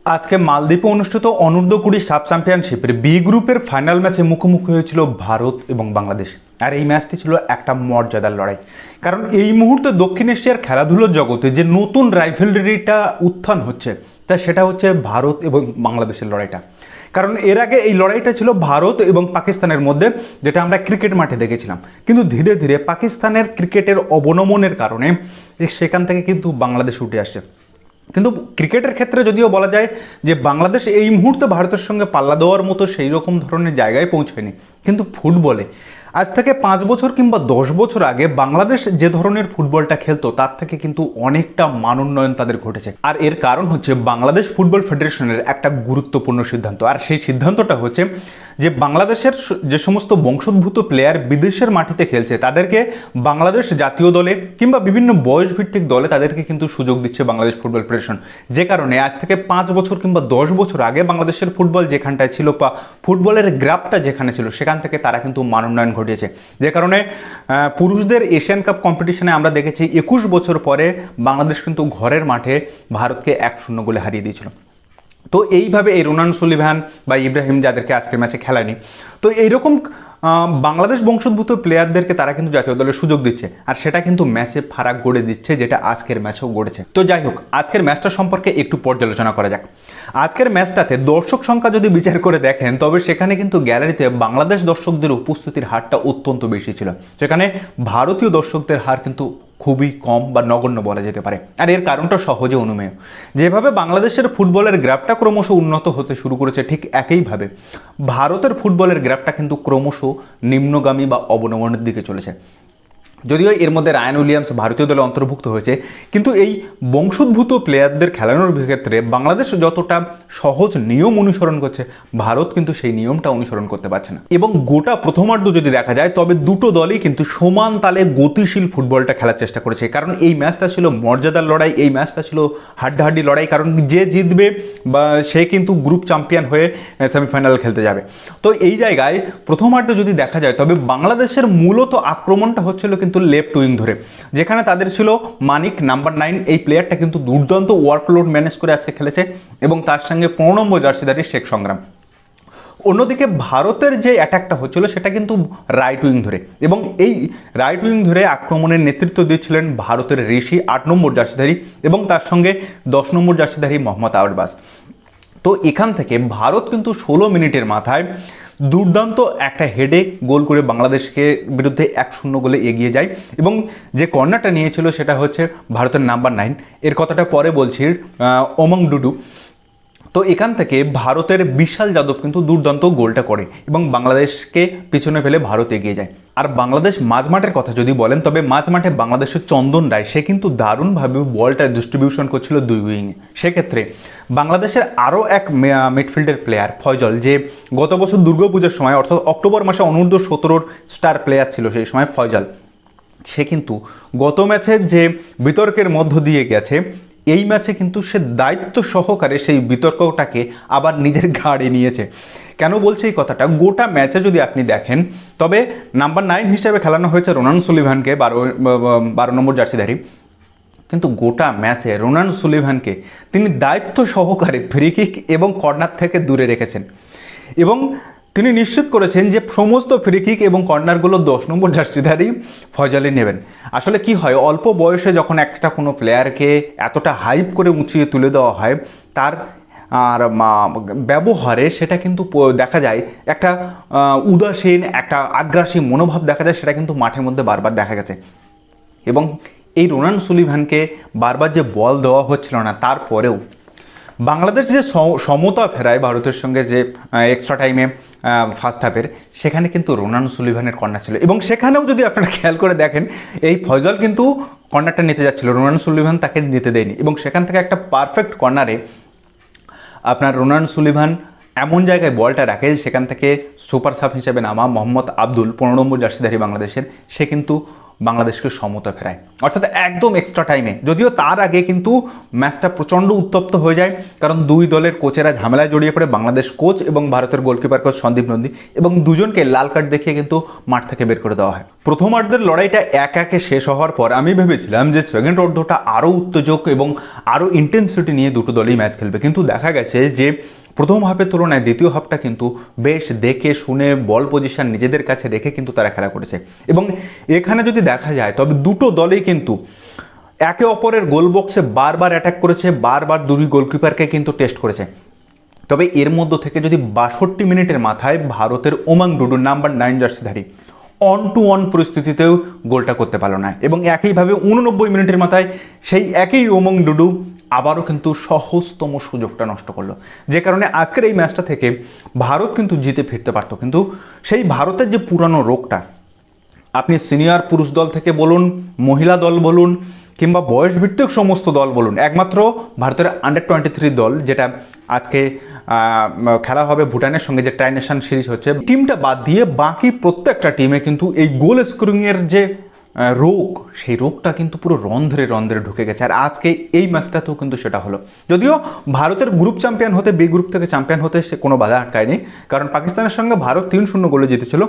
আজকে মালদ্বীপে অনুষ্ঠিত অনূর্ধ্ব-20 সাব চ্যাম্পিয়নশিপের বি গ্রুপের ফাইনাল ম্যাচে মুখোমুখি হয়েছিল ভারত এবং বাংলাদেশ। আর এই ম্যাচটি ছিল একটা মর্যাদার লড়াই, কারণ এই মুহূর্তে দক্ষিণ এশিয়ার খেলাধুলোর জগতে যে নতুন রাইভেলরিটা উত্থান হচ্ছে তা সেটা হচ্ছে ভারত এবং বাংলাদেশের লড়াইটা। কারণ এর আগে এই লড়াইটা ছিল ভারত এবং পাকিস্তানের মধ্যে, যেটা আমরা ক্রিকেট মাঠে দেখেছিলাম। কিন্তু ধীরে ধীরে পাকিস্তানের ক্রিকেটের অবনমনের কারণে সেখান থেকে কিন্তু বাংলাদেশ উঠে আসছে। কিন্তু ক্রিকেটের ক্ষেত্রে যদিও বলা যায় যে বাংলাদেশ এই মুহূর্তে ভারতের সঙ্গে পাল্লা দেওয়ার মতো সেই রকম ধরনের জায়গায় পৌঁছয়নি, কিন্তু ফুটবলে আজ থেকে 5 বছর কিংবা 10 বছর আগে বাংলাদেশ যে ধরনের ফুটবলটা খেলতো তার থেকে কিন্তু অনেকটা মানোন্নয়ন তাদের ঘটেছে। আর এর কারণ হচ্ছে বাংলাদেশ ফুটবল ফেডারেশনের একটা গুরুত্বপূর্ণ সিদ্ধান্ত। আর সেই সিদ্ধান্তটা হচ্ছে যে বাংলাদেশের যে সমস্ত বংশোদ্ভূত প্লেয়ার বিদেশের মাটিতে খেলছে তাদেরকে বাংলাদেশ জাতীয় দলে কিংবা বিভিন্ন বয়সভিত্তিক দলে তাদেরকে কিন্তু সুযোগ দিচ্ছে বাংলাদেশ ফুটবল ফেডারেশন। যে কারণে আজ থেকে 5 বছর কিংবা 10 বছর আগে বাংলাদেশের ফুটবল যেখানটায় ছিল বা ফুটবলের গ্রাফটা যেখানে ছিল সেখান থেকে তারা কিন্তু মানোন্নয়ন ঘটিয়েছে। যে কারণে পুরুষদের এশিয়ান কাপ কম্পিটিশনে আমরা দেখেছি 21 বছর পরে বাংলাদেশ কিন্তু ঘরের মাঠে ভারতকে 1-0 গোলে হারিয়ে দিয়েছিল। তো এইভাবে এই রোনান সুলিভান বা ইব্রাহিম, যাদেরকে আজকের ম্যাচে খেলায়নি, তো এইরকম বাংলাদেশ বংশোদ্ভূত প্লেয়ারদেরকে তারা কিন্তু জাতীয় দলের সুযোগ দিচ্ছে, আর সেটা কিন্তু ম্যাচে ফারাক গড়ে দিচ্ছে, যেটা আজকের ম্যাচেও গড়েছে। তো যাই হোক, আজকের ম্যাচটা সম্পর্কে একটু পর্যালোচনা করা যাক। আজকের ম্যাচটাতে দর্শক সংখ্যা যদি বিচার করে দেখেন, তবে সেখানে কিন্তু গ্যালারিতে বাংলাদেশ দর্শকদের উপস্থিতির হারটা অত্যন্ত বেশি ছিল, সেখানে ভারতীয় দর্শকদের হার কিন্তু খুবই কম বা নগণ্য বলা যেতে পারে। আর এর কারণটা সহজে অনুমেয়। যেভাবে বাংলাদেশের ফুটবলের গ্রাফটা ক্রমশ উন্নত হতে শুরু করেছে, ঠিক একইভাবে ভারতের ফুটবলের গ্রাফটা কিন্তু ক্রমশ নিম্নগামী বা অবনমনের দিকে চলেছে। যদিও এর মধ্যে রায়ান উইলিয়ামস ভারতীয় দলে অন্তর্ভুক্ত হয়েছে, কিন্তু এই বংশোদ্ভূত প্লেয়ারদের খেলানোর ক্ষেত্রে বাংলাদেশ যতটা সহজ নিয়ম অনুসরণ করছে, ভারত কিন্তু সেই নিয়মটা অনুসরণ করতে পারছে না। এবং গোটা প্রথমার্ধ যদি দেখা যায়, তবে দুটো দলই কিন্তু সমান তালে গতিশীল ফুটবলটা খেলার চেষ্টা করেছে। কারণ এই ম্যাচটা ছিল মর্যাদার লড়াই, এই ম্যাচটা ছিল হাড্ডাহাড্ডি লড়াই, কারণ যে জিতবে বা সে কিন্তু গ্রুপ চ্যাম্পিয়ন হয়ে সেমিফাইনাল খেলতে যাবে। তো এই জায়গায় প্রথমার্ধে যদি দেখা যায়, তবে বাংলাদেশের মূলত আক্রমণটা হচ্ছিল কিন্তু লেফট উইং ধরে, যেখানে তাদের ছিল মানিক নাম্বার 9। এই প্লেয়ারটা কিন্তু দুর্দান্ত ওয়ার্কলোড ম্যানেজ করে আজকে খেলেছে, এবং তার সঙ্গে 15 নম্বর জার্সিধারী শেখ সংগ্রাম। অন্যদিকে ভারতের যে অ্যাটাকটা হচ্ছিল সেটা কিন্তু রাইট উইং ধরে, এবং এই রাইট উইং ধরে আক্রমণের নেতৃত্ব দিয়েছিলেন ভারতের ঋষি 8 নম্বর জার্সিধারী, এবং তার সঙ্গে 10 নম্বর জার্সিধারী মোহাম্মদ আরবাজ। তো এখান থেকে ভারত কিন্তু 16 মিনিটের মাথায় দুর্দান্ত একটা হেডে গোল করে বাংলাদেশকে বিরুদ্ধে 1-0 গোলে এগিয়ে যায়, এবং যে কর্নারটা নিয়েছিল সেটা হচ্ছে ভারতের নাম্বার 9, এর কথাটা পরে বলছি, ওমং ডুডু। তো এখান থেকে ভারতের বিশাল যাদব কিন্তু দুর্দান্ত গোলটা করে এবং বাংলাদেশকে পিছনে ফেলে ভারত এগিয়ে যায়। আর বাংলাদেশ মাঝমাঠের কথা যদি বলেন, তবে মাঝমাঠে বাংলাদেশের চন্দন রায়, সে কিন্তু দারুণভাবে বলটা ডিস্ট্রিবিউশন করছিল দুই উইংয়ে। সেক্ষেত্রে বাংলাদেশের আরও এক মিডফিল্ডের প্লেয়ার ফয়জল, যে গত বছর দুর্গাপূজার সময় অর্থাৎ অক্টোবর মাসে অনূর্ধ্ব-17 স্টার প্লেয়ার ছিল সেই সময় ফয়জল, সে কিন্তু গত ম্যাচে যে বিতর্কের মধ্য দিয়ে গেছে, এই ম্যাচে কিন্তু সে দায়িত্ব সহকারে সেই বিতর্কটাকে আবার নিজের ঘাড়ে নিয়েছে। কেন বলছে এই কথাটা? গোটা ম্যাচে যদি আপনি দেখেন, তবে নাম্বার 9 হিসেবে খেলানো হয়েছে রোনান সুলিভানকে, 12 নম্বর জার্সিধারী, কিন্তু গোটা ম্যাচে রোনান সুলিভানকে তিনি দায়িত্ব সহকারে ফ্রি কিক এবং কর্নার থেকে দূরে রেখেছেন, এবং তিনি নিশ্চিত করেছেন যে সমস্ত ফ্রি কিক এবং কর্নারগুলো 10 নম্বর জার্সিধারী ফয়জলই নেবেন। আসলে কি হয়, অল্প বয়সে যখন একটা কোনো প্লেয়ারকে এতটা হাইপ করে উঁচিয়ে তুলে দেওয়া হয়, তার আর ব্যবহারে সেটা কিন্তু দেখা যায় একটা উদাসীন, একটা আগ্রাসী মনোভাব দেখা যায়, সেটা কিন্তু মাঠের মধ্যে বারবার দেখা গেছে। এবং এই রোনান সুলিভানকে বারবার যে বল দেওয়া হচ্ছিল না, তারপরেও বাংলাদেশ যে সমতা ফেরায় ভারতের সঙ্গে, যে এক্সট্রা টাইমে ফার্স্ট হাফের, সেখানে কিন্তু রোনান সুলিভানের কর্নার ছিল, এবং সেখানেও যদি আপনারা খেয়াল করে দেখেন, এই ফয়জল কিন্তু কর্নারটা নিতে যাচ্ছিল, রোনান সুলিভান তাকে নিতে দেয়নি, এবং সেখান থেকে একটা পারফেক্ট কর্নারে আপনার রোনান সুলিভান এমন জায়গায় বলটা রাখে, সেখান থেকে সুপার সাব হিসেবে নামা মোহাম্মদ আব্দুল, 15 নম্বর জার্সিধারী বাংলাদেশের, সে কিন্তু বাংলাদেশকে সমতা ফেরায়, অর্থাৎ একদম এক্সট্রা টাইমে। যদিও তার আগে কিন্তু ম্যাচটা প্রচণ্ড উত্তপ্ত হয়ে যায়, কারণ দুই দলের কোচেরা ঝামেলায় জড়িয়ে পড়ে, বাংলাদেশ কোচ এবং ভারতের গোলকিপার কোচ সন্দীপ নন্দী, এবং দুজনকে লাল কার্ড দেখিয়ে কিন্তু মাঠ থেকে বের করে দেওয়া হয়। প্রথমার্ধের লড়াইটা 1-1 শেষ হওয়ার পর আমি ভেবেছিলাম যে সেকেন্ড অর্ধটা আরও উত্তেজক এবং আরও ইন্টেন্সিটি নিয়ে দুটো দলই ম্যাচ খেলবে, কিন্তু দেখা গেছে যে প্রথম হাফের তুলনায় দ্বিতীয় হাফটা কিন্তু বেশ দেখে শুনে বল পজিশন নিজেদের কাছে রেখে কিন্তু তারা খেলা করেছে। এবং এখানে যদি দেখা যায় তবে দুটো দলেই কিন্তু একে অপরের গোল বক্সে বারবার অ্যাটাক করেছে, বারবার দুই গোলকিপারকে কিন্তু টেস্ট করেছে। তবে এর মধ্য থেকে যদি 62 মিনিটের মাথায় ভারতের ওমাং ডুডু নাম্বার 9 জার্সিধারী অন টু অন পরিস্থিতিতেও গোলটা করতে পারলো না, এবং একইভাবে 89 মিনিটের মাথায় সেই একই ওমাং ডুডু আবারও কিন্তু সহজতম সুযোগটা নষ্ট করলো, যে কারণে আজকের এই ম্যাচটা থেকে ভারত কিন্তু জিতে ফিরতে পারতো। কিন্তু সেই ভারতের যে পুরানো রোগটা, আপনি সিনিয়র পুরুষ দল থেকে বলুন, মহিলা দল বলুন, কিংবা বয়স ভিত্তিক সমস্ত দল বলুন, একমাত্র ভারতের আন্ডার-23 দল যেটা আজকে খেলা হবে ভুটানের সঙ্গে, যে ট্রাই নেশন সিরিজ হচ্ছে, টিমটা বাদ দিয়ে বাকি প্রত্যেকটা টিমে কিন্তু এই গোল স্কোরিংয়ের যে রোগ, সেই রোগটা কিন্তু পুরো রন্ধ্রে রন্ধ্রে ঢুকে গেছে। আর আজকে এই ম্যাচটাতেও কিন্তু সেটা হলো। যদিও ভারতের গ্রুপ চ্যাম্পিয়ন হতে, বি গ্রুপ থেকে চ্যাম্পিয়ন হতে সে কোনো বাধা আটকায়নি, কারণ পাকিস্তানের সঙ্গে ভারত 3-0 গোলে জিতেছিল,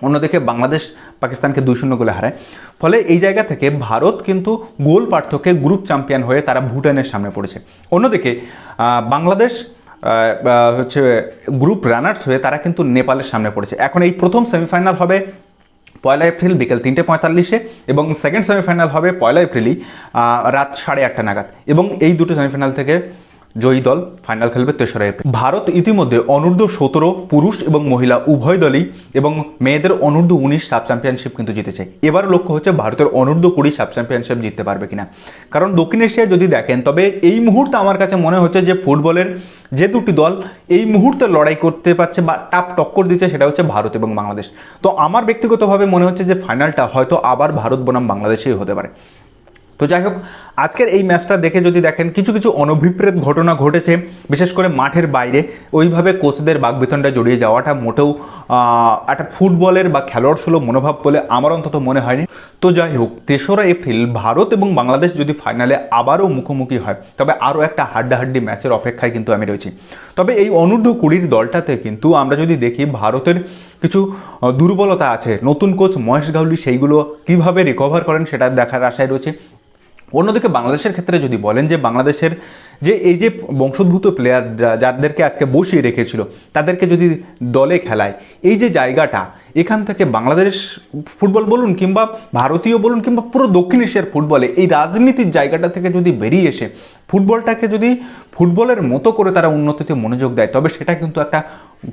অন্যদিকে বাংলাদেশ পাকিস্তানকে 2-0 গোলে হারায়। ফলে এই জায়গা থেকে ভারত কিন্তু গোল পার্থক্যে গ্রুপ চ্যাম্পিয়ন হয়ে তারা ভুটানের সামনে পড়েছে। অন্যদিকে বাংলাদেশ হচ্ছে গ্রুপ রানার্স হয়ে তারা কিন্তু নেপালের সামনে পড়েছে। এখন এই প্রথম সেমিফাইনাল হবে 1 এপ্রিল বিকেল 3:45-এ, এবং সেকেন্ড সেমিফাইনাল হবে 1 এপ্রিলই রাত 8:30 নাগাদ, এবং এই দুটো সেমিফাইনাল থেকে জয়ী দল ফাইনাল খেলবে 3রা এপ্রিল। ভারত ইতিমধ্যে অনূর্ধ্ব-17 পুরুষ এবং মহিলা উভয় দলই এবং মেয়েদের অনূর্ধ্ব-19 সাব চ্যাম্পিয়নশিপ কিন্তু জিতেছে। এবার লক্ষ্য হচ্ছে ভারতের অনূর্ধ্ব-20 সাব চ্যাম্পিয়নশিপ জিততে পারবে কিনা, কারণ দক্ষিণ এশিয়ায় যদি দেখেন তবে এই মুহূর্তে আমার কাছে মনে হচ্ছে যে ফুটবলের যে দুটি দল এই মুহূর্তে লড়াই করতে পারছে বা টাপ টক্কর দিচ্ছে, সেটা হচ্ছে ভারত এবং বাংলাদেশ। তো আমার ব্যক্তিগতভাবে মনে হচ্ছে যে ফাইনালটা হয়তো আবার ভারত বনাম বাংলাদেশেই হতে পারে। তো যাই হোক, আজকের এই ম্যাচটা দেখে যদি দেখেন কিছু কিছু অনভিপ্রেত ঘটনা ঘটেছে, বিশেষ করে মাঠের বাইরে ওইভাবে কোচদের বাগবিতণ্ডায় জড়িয়ে যাওয়াটা মোটেও একটা ফুটবলের বা খেলোয়াড় সুলভ মনোভাব বলে আমার অন্তত মনে হয়নি। তো যাই হোক, 3রা এপ্রিল ভারত এবং বাংলাদেশ যদি ফাইনালে আবারও মুখোমুখি হয় তবে আরও একটা হাড্ডাহাড্ডি ম্যাচের অপেক্ষায় কিন্তু আমি রয়েছি। তবে এই অনূর্ধ্ব-20 দলটাতে কিন্তু আমরা যদি দেখি ভারতের কিছু দুর্বলতা আছে, নতুন কোচ মহেশ গাউলি সেইগুলো কীভাবে রিকভার করেন সেটা দেখার আশায় রয়েছে। অন্যদিকে বাংলাদেশের ক্ষেত্রে যদি বলেন যে বাংলাদেশের যে এই যে বংশোদ্ভূত প্লেয়ার যাদেরকে আজকে বসিয়ে রেখেছিল তাদেরকে যদি দলে খেলায়, এই যে জায়গাটা, এখান থেকে বাংলাদেশ ফুটবল বলুন কিংবা ভারতীয় বলুন কিংবা পুরো দক্ষিণ এশিয়ার ফুটবলে এই রাজনীতির জায়গাটা থেকে যদি বেরিয়ে এসে ফুটবলটাকে যদি ফুটবলের মতো করে তারা উন্নতিতে মনোযোগ দেয় তবে সেটা কিন্তু একটা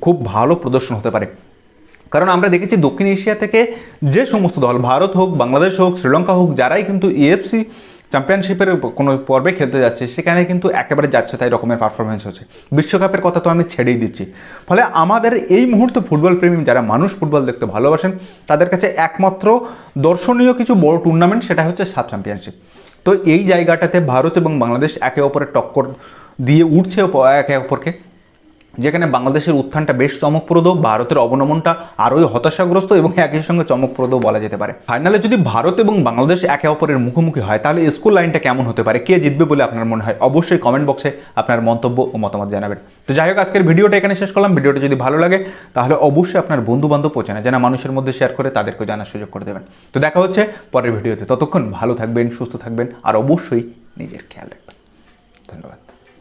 খুব ভালো প্রদর্শন হতে পারে। কারণ আমরা দেখেছি দক্ষিণ এশিয়া থেকে যে সমস্ত দল, ভারত হোক, বাংলাদেশ হোক, শ্রীলঙ্কা হোক, যারাই কিন্তু এএফসি চ্যাম্পিয়নশিপের কোনো পর্বে খেলতে যাচ্ছে সেখানে কিন্তু একেবারে যাচ্ছে তাই রকমের পারফরমেন্স হচ্ছে। বিশ্বকাপের কথা তো আমি ছেড়েই দিচ্ছি। ফলে আমাদের এই মুহূর্তে ফুটবল প্রেমী যারা মানুষ ফুটবল দেখতে ভালোবাসেন তাদের কাছে একমাত্র দর্শনীয় কিছু বড় টুর্নামেন্ট সেটা হচ্ছে সাব চ্যাম্পিয়নশিপ। তো এই জায়গাটাতে ভারত এবং বাংলাদেশ একে অপরের টক্কর দিয়ে উঠছে একে অপরকে, যেখানে বাংলাদেশের উত্থানটা বেশ চমকপ্রদ, ভারতের অবনমনটা আরোই হতাশাগ্রস্ত এবং একই সঙ্গে চমকপ্রদ বলা যেতে পারে। ফাইনালে যদি ভারত এবং বাংলাদেশ একে অপরের মুখোমুখি হয় তাহলে স্কোর লাইনটা কেমন হতে পারে, কে জিতবে বলে আপনার মনে হয়, অবশ্যই কমেন্ট বক্সে আপনার মন্তব্য ও মতামত জানাবেন। তো যাই হোক, আজকের ভিডিওটা এখানে শেষ করলাম। ভিডিওটা যদি ভালো লাগে তাহলে অবশ্যই আপনার বন্ধুবান্ধব পৌঁছানো জানা মানুষের মধ্যে শেয়ার করে তাদেরকে জানার সুযোগ করে দেবেন। তো দেখা হচ্ছে পরের ভিডিওতে, ততক্ষণ ভালো থাকবেন, সুস্থ থাকবেন আর অবশ্যই নিজের খেয়াল রাখবেন। ধন্যবাদ।